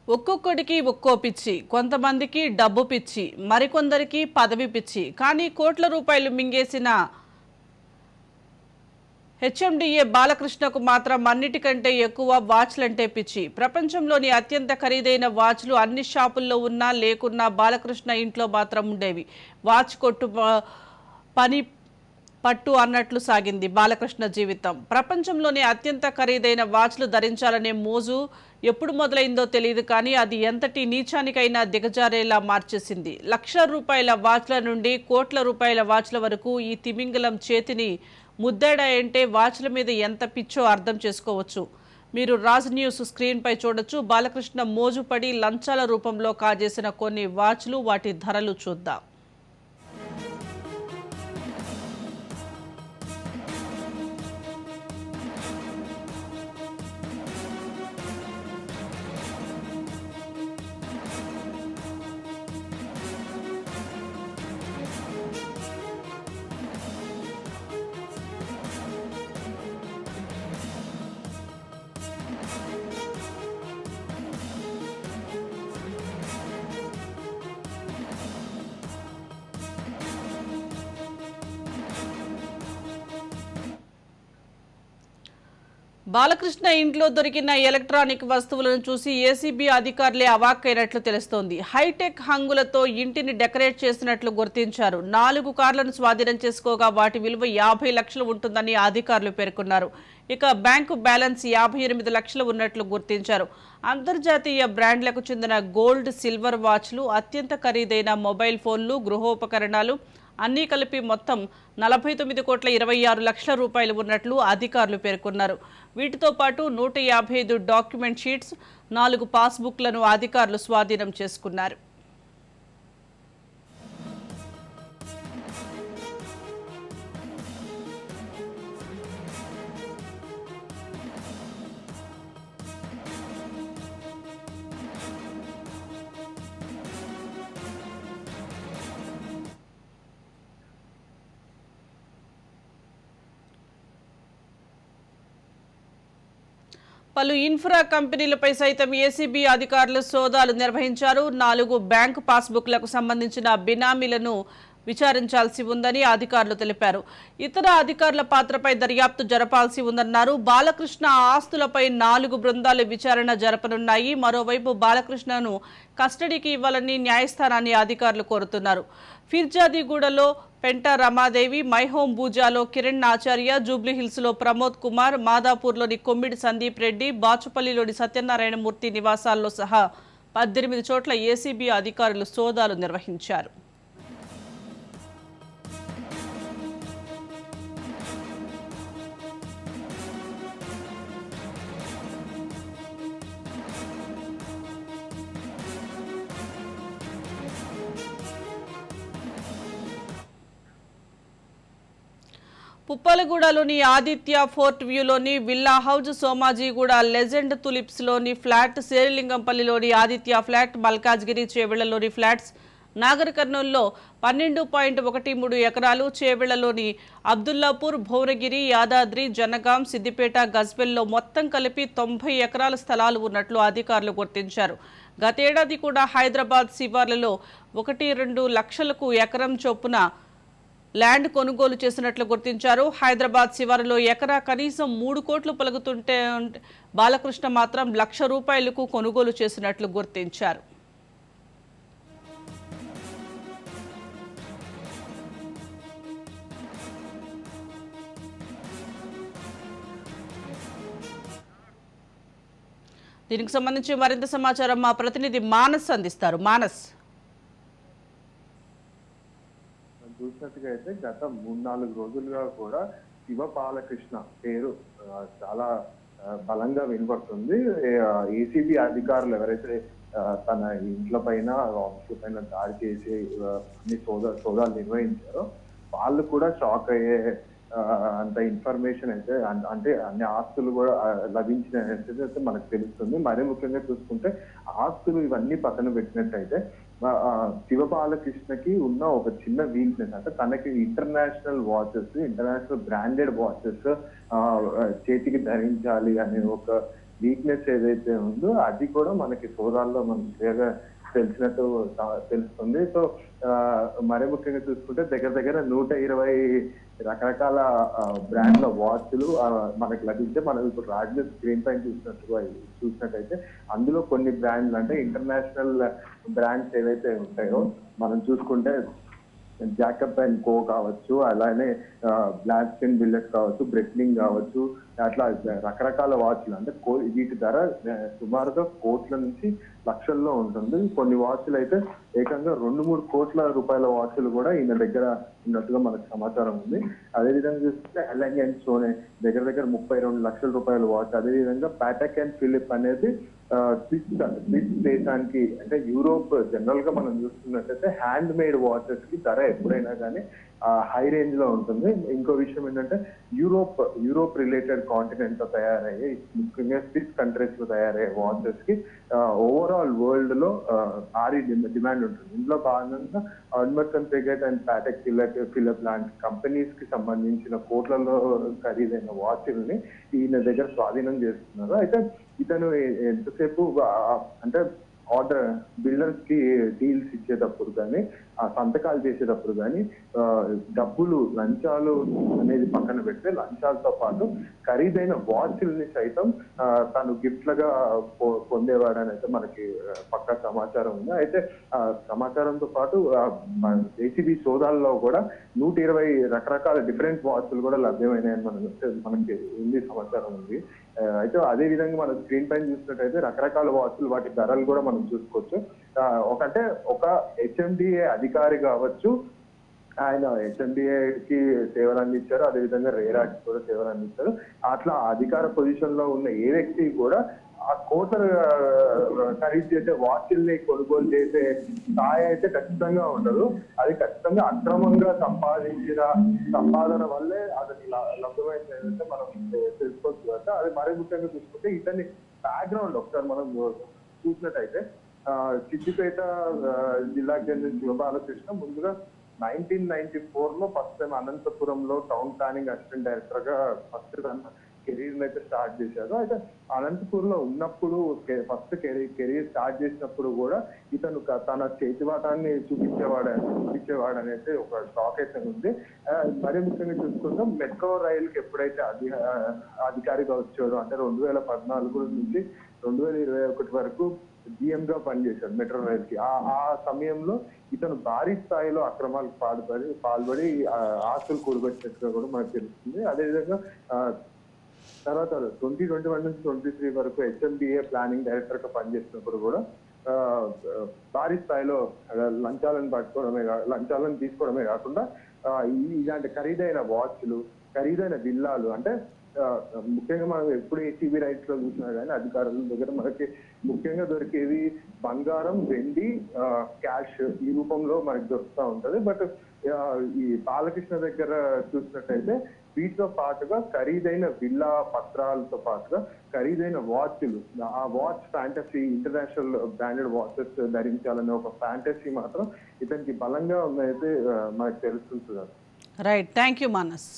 ఒక్కొక్కడికి ఒక్కో పిచ్చి, కొంతమందికి డబ్బు పిచ్చి, మరికొందరికి పదవి పిచ్చి. కానీ కోట్ల రూపాయలు మింగేసిన హెచ్ఎండిఏ బాలకృష్ణకు మాత్రం అన్నిటికంటే ఎక్కువ వాచ్లంటే పిచ్చి. ప్రపంచంలోని అత్యంత ఖరీదైన వాచ్లు అన్ని షాపుల్లో ఉన్నా లేకున్నా బాలకృష్ణ ఇంట్లో మాత్రం ఉండేవి. వాచ్ కొట్టు పని పట్టు అన్నట్లు సాగింది బాలకృష్ణ జీవితం. ప్రపంచంలోని అత్యంత ఖరీదైన వాచ్లు ధరించాలనే మోజు ఎప్పుడు మొదలైందో తెలియదు, కానీ అది ఎంతటి నీచానికైనా దిగజారేలా మార్చేసింది. ₹1,00,000 వాచ్ల నుండి కోట్ల రూపాయల వాచ్ల వరకు ఈ తిమింగలం చేతిని ముద్దాడాయంటే వాచ్ల మీద ఎంత పిచ్చో అర్థం చేసుకోవచ్చు. మీరు రాజ్ న్యూస్ స్క్రీన్ పై చూడొచ్చు. బాలకృష్ణ మోజుపడి లంచాల రూపంలో కాజేసిన కొన్ని వాచ్లు, వాటి ధరలు చూద్దాం. బాలకృష్ణ ఇంట్లో దొరికిన ఎలక్ట్రానిక్ వస్తువులను చూసి ఏసీబీ అధికారులే అవాక్కైనట్లు తెలుస్తోంది. హైటెక్ హంగులతో ఇంటిని డెకరేట్ చేసినట్లు గుర్తించారు. 4 కార్లను స్వాధీనం చేసుకోగా వాటి విలువ 50 లక్షలు ఉంటుందని అధికారులు పేర్కొన్నారు. ఇక బ్యాంకు బ్యాలెన్స్ 58 లక్షలు ఉన్నట్లు గుర్తించారు. అంతర్జాతీయ బ్రాండ్లకు చెందిన గోల్డ్, సిల్వర్ వాచ్లు, అత్యంత ఖరీదైన మొబైల్ ఫోన్లు, గృహోపకరణాలు అన్నీ కలిపి మొత్తం 49,26,00,000 రూపాయలు ఉన్నట్లు అధికారులు పేర్కొన్నారు. వీటితో పాటు 155 డాక్యుమెంట్ షీట్స్, 4 పాస్బుక్లను అధికారులు స్వాధీనం చేసుకున్నారు. పలు ఇన్ఫ్రా కంపెనీలపై సైతం ఏసీబీ అధికారులు సోదాలు నిర్వహించారు. 4 బ్యాంకు పాస్బుక్లకు సంబంధించిన బినామీలను విచారించాల్సి ఉందని అధికారులు తెలిపారు. ఇతర అధికారుల పాత్రపై దర్యాప్తు జరపాల్సి ఉందన్నారు. బాలకృష్ణ ఆస్తులపై 4 బృందాలు విచారణ జరపనున్నాయి. మరోవైపు బాలకృష్ణను కస్టడీకి ఇవ్వాలని న్యాయస్థానాన్ని అధికారులు కోరుతున్నారు. ఫిర్జాదిగూడలో పెంట రమాదేవి, మైహోం బూజాలో కిరణ్ ఆచార్య, జూబ్లీహిల్స్లో ప్రమోద్ కుమార్, మాదాపూర్లోని కొమ్మిడి సందీప్ రెడ్డి, బాచుపల్లిలోని సత్యనారాయణమూర్తి నివాసాల్లో సహా 18 చోట్ల ఏసీబీ అధికారులు సోదాలు నిర్వహించారు. పుప్పలగూడలోని ఆదిత్య ఫోర్ట్ వ్యూలోని విల్లా హౌజ్, సోమాజీగూడ లెజెండ్ తులిప్స్లోని ఫ్లాట్, శేరిలింగంపల్లిలోని ఆదిత్య ఫ్లాట్, మల్కాజ్గిరి చేవెళ్లలోని ఫ్లాట్స్, నాగర్ కర్నూల్లో 12.13 ఎకరాలు, చేవెళ్లలోని అబ్దుల్లాపూర్, భువనగిరి, యాదాద్రి, జనగాం, సిద్దిపేట, గజ్వెల్లో మొత్తం కలిపి 90 ఎకరాల స్థలాలు ఉన్నట్లు అధికారులు గుర్తించారు. గతేడాది కూడా హైదరాబాద్ శివార్లలో 1-2 లక్షలకు ఎకరం చొప్పున ల్యాండ్ కొనుగోలు చేసినట్లు గుర్తించారు. హైదరాబాద్ శివారులో ఎకరా కనీసం 3 కోట్లు పలుకుతుంటే బాలకృష్ణ మాత్రం ₹1,00,000 కొనుగోలు చేసినట్లు గుర్తించారు. దీనికి సంబంధించి మరింత సమాచారం మా ప్రతినిధి మానస్ అందిస్తారు. మానస్, చూసినట్టుగా అయితే గత 3-4 రోజులుగా కూడా శివ బాలకృష్ణ పేరు చాలా బలంగా వినపడుతుంది. ఏసీబీ అధికారులు ఎవరైతే తన ఇంట్లో పైన, ఆఫీసుల పైన దాడి చేసి అన్ని సోదాలు నిర్వహించారో వాళ్ళు కూడా షాక్ అయ్యే అంత ఇన్ఫర్మేషన్ అయితే, అంటే అన్ని ఆస్తులు కూడా లభించిన అయితే మనకు తెలుస్తుంది. మరీ ముఖ్యంగా చూసుకుంటే ఆస్తులు ఇవన్నీ పక్కన పెట్టినట్టయితే శివ బాలకృష్ణకి ఉన్న ఒక చిన్న వీక్నెస్ అంటే తనకి international watches, international branded watches చేతికి ధరించాలి అనే ఒక వీక్నెస్ ఏదైతే ఉందో అది కూడా మనకి సోదాల్లో మనకి క్లియర్గా తెలిసినట్టు తెలుస్తుంది. సో మరీ ముఖ్యంగా చూసుకుంటే దగ్గర 120 రకరకాల బ్రాండ్ల వాచ్లు మనకు లభించే, మనం ఇప్పుడు రాజ్య స్క్రీన్ పైన చూసినట్టయితే అందులో కొన్ని బ్రాండ్లు అంటే ఇంటర్నేషనల్ బ్రాండ్స్ ఏవైతే ఉంటాయో మనం చూసుకుంటే జాకబ్ అండ్ కో కావచ్చు, అలానే బ్లాక్స్టన్ బిల్లెట్ కావచ్చు, బ్రెట్లింగ్ కావచ్చు, అట్లా రకరకాల వాచ్లు అంటే వీటి ధర సుమారుగా కోట్ల నుంచి లక్షల్లో ఉంటుంది. కొన్ని వాచ్లు అయితే ఏకంగా 2-3 కోట్ల రూపాయల వాచ్లు కూడా ఈయన దగ్గర ఉన్నట్టుగా మనకు సమాచారం ఉంది. అదేవిధంగా చూస్తే ఎల్ఎంగ్ అండ్ సోనే దగ్గర 32 లక్షల రూపాయల వాచ్. అదేవిధంగా పాటెక్ అండ్ ఫిలిప్ అనేది స్విస్ దేశానికి అంటే యూరోప్ జనరల్ గా మనం చూస్తున్నట్టయితే హ్యాండ్ మేడ్ వాచెస్ కి ధర ఎప్పుడైనా కానీ హై రేంజ్ లో ఉంటుంది. ఇంకో విషయం ఏంటంటే యూరోప్ రిలేటెడ్ కాంటినెంట్ లో తయారయ్యే, ముఖ్యంగా స్విస్ కంట్రీస్ లో తయారయ్యే వాచెస్ కి ఓవరాల్ వరల్డ్ లో భారీ డిమాండ్ ఉంటుంది. ఇందులో భాగంగా ఎమర్సన్ పిగెట్ అండ్ పాటెక్ ఫిలిప్ లాంటి కంపెనీస్ కి సంబంధించిన కోట్లలో ఖరీదైన వాచ్ల్ని ఈయన దగ్గర స్వాధీనం చేస్తున్నారు. అయితే ఇతను ఎంతసేపు అంటే ఆర్డర్ బిల్డర్స్ కి డీల్స్ ఇచ్చేటప్పుడు కానీ, ఆ సంతకాలు చేసేటప్పుడు కానీ డబ్బులు లంచాలు అనేది పక్కన పెడితే లంచాలతో పాటు ఖరీదైన వాచ్ల్ని సైతం తను గిఫ్ట్లుగా పొందేవాడని అయితే మనకి పక్కా సమాచారం ఉంది. అయితే సమాచారంతో పాటు ఏసీబీ సోదాల్లో కూడా 120 రకరకాల డిఫరెంట్ వాచ్లు కూడా లభ్యమైనాయని మనకి ఉంది సమాచారం ఉంది. అయితే అదే విధంగా మనం స్క్రీన్ పైన చూసినట్టయితే రకరకాల వాచ్లు, వాటి ధరలు కూడా మనం చూసుకోవచ్చు. ఒక హెచ్ఎండిఏ అధికారి కావచ్చు, ఆయన హెచ్ఎండిఏకి సేవలు అందించారు, అదేవిధంగా రేరాకి కూడా సేవలు అందించారు. అట్లా అధికార పొజిషన్ లో ఉన్న ఏ వ్యక్తి కూడా ఆ కోట్ల ఖరీదు చేసే వాచ్ల్ని కొనుగోలు చేసే స్థాయి అయితే ఖచ్చితంగా ఉండదు. అది ఖచ్చితంగా అక్రమంగా సంపాదించిన సంపాదన వల్లే అది లభ్యమైందంటే మనం తెలుసుకోవచ్చు కదా. అది మరీ ముఖ్యంగా చూసుకుంటే ఇతని బ్యాక్గ్రౌండ్ ఒకసారి మనం చూసినట్టయితే సిద్దిపేట జిల్లాకి చెందిన శివబాలకృష్ణ ముందుగా 1994 లో ఫస్ట్ టైం అనంతపురంలో టౌన్ ప్లానింగ్ అసిస్టెంట్ డైరెక్టర్ గా ఫస్ట్ కెరీర్ అయితే స్టార్ట్ చేశారు. అయితే అనంతపూర్ లో ఉన్నప్పుడు ఫస్ట్ కెరీర్ స్టార్ట్ చేసినప్పుడు కూడా ఇతను తన చేతివాటాన్ని చూపించేవాడు అనేది ఒక టాక్ అయితే ఉంది. మరీ ముఖ్యంగా చూసుకుంటే మెట్రో రైలుకి ఎప్పుడైతే అధికారిగా వచ్చాడో అంటే 2014 నుంచి 2021 వరకు జిఎం గా పనిచేశాడు మెట్రో రైల్ కి. ఆ సమయంలో ఇతను భారీ స్థాయిలో అక్రమాలకు పాల్పడి ఆస్తులు కూడబెట్టినట్టుగా కూడా మనకు తెలుస్తుంది. అదేవిధంగా తర్వాత 2021 నుంచి 2023 వరకు హెచ్ఎండిఏ ప్లానింగ్ డైరెక్టర్ గా పనిచేసినప్పుడు కూడా భారీ స్థాయిలో లంచాలను తీసుకోవడమే కాకుండా ఇలాంటి ఖరీదైన వాచ్లు, ఖరీదైన విల్లాలు అంటే ముఖ్యంగా మనం ఎప్పుడు ఏసీబీ రైట్స్ లో చూసినా కానీ అధికారుల దగ్గర మనకి ముఖ్యంగా దొరికేది బంగారం, వెండి, క్యాష్ ఈ రూపంలో మనకి దొరుకుతూ ఉంటది. బట్ ఈ బాలకృష్ణ దగ్గర చూసినట్టయితే వీటితో పాటుగా ఖరీదైన విల్లా పత్రాలతో పాటుగా ఖరీదైన వాచ్లు, ఆ watch fantasy, international branded watches ధరించాలనే ఒక ఫ్యాంటసీ మాత్రం ఇతనికి బలంగా ఉందైతే మనకు తెలుస్తుంది. Right, thank you Manas.